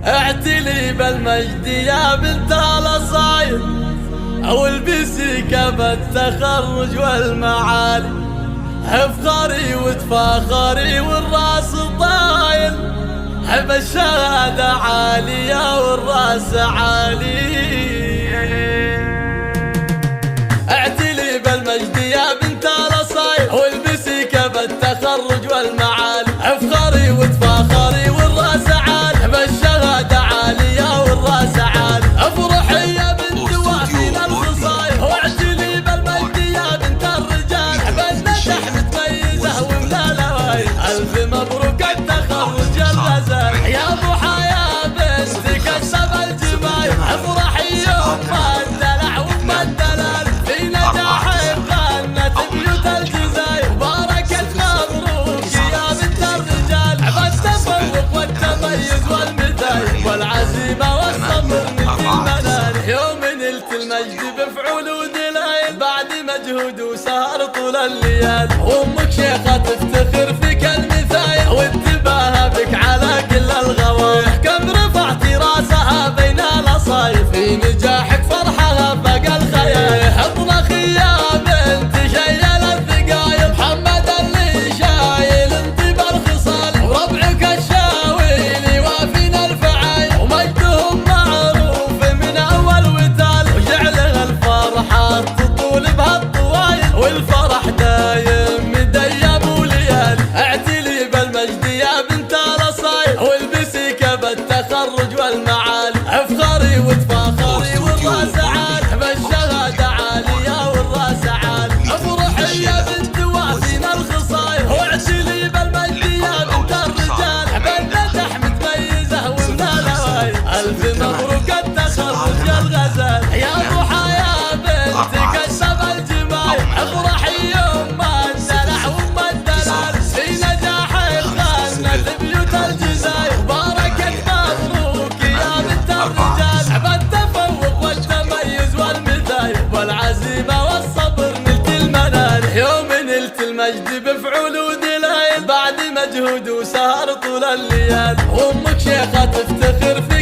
اعتلي بالمجد يا بنت الاصايل، والبسي كف التخرج والمعالي، افخري وتفاخري والراس طايل، بالشهادة عالية والراس عالي. اعتلي بالمجد يا بنت الاصايل، والبسي كف التخرج والمعالي، افخري وتفاخري والراس عالي، بالشهادة عالية والراس عالي. افرحي يا بنت وافين الخصايل، واعتلي بالمجد يا بنت الرجال، بالنجاح متميزة وملا لوايل، الف مبروك التخرج الغزال يا ضحى يا بنت كسب الجمايل. افرحي يوم الدلع وام الدلال، في نجاحك غنت بيوت الجزاير، باركت مبروك يا بنت الرجال، بالتفوق والتميز والمثال والعزيمة والصبر مثل المنال. يوم نلت المجد بفعول ودلائل، بعد مجهود وسهر طول الليال، وامك شيخة تفتخر فيك المثايل، واتباهى بك على كل الغوايح، كم رفعتي راسها بين الاصايف، في نجاحك فرحها فوق الخيايل. اطلقي يا بنت شيل الثقايل، محمد اللي شايل انت بالخصال، وربعك الشاويل وافين الفعايل، ومجدهم معروف من اول وتال، وجعله الفرحة تطول بهالطوايل، والفرح دايم مديم وليال. اعتلي بالمجد يا بنت الاصايل، والبسي كف التخرج والمعالي، افخري وتفاخري والراس عالي، بالشهادة عالية والراس عالي. افرحي يا بنت وافين الخصايل، واعتلي بالمجد يا بنت الرجال، بالنجاح متميزة ومن الهوايل، الف مبروك التخرج الغزال يا ضحى يا بنت كسب الجمايل. افرحي يوم الدلع وام الدلال، في نجاحك غنت بيوت الجزاير، باركت مبروك يا بنت الرجال، بالتفوق والتميز والمثال والعزيمة والصبر نلت المنال. يوم نلت المجد بفعول ودلائل، بعد مجهود وسهر طول الليال، وامك شيخة تفتخر في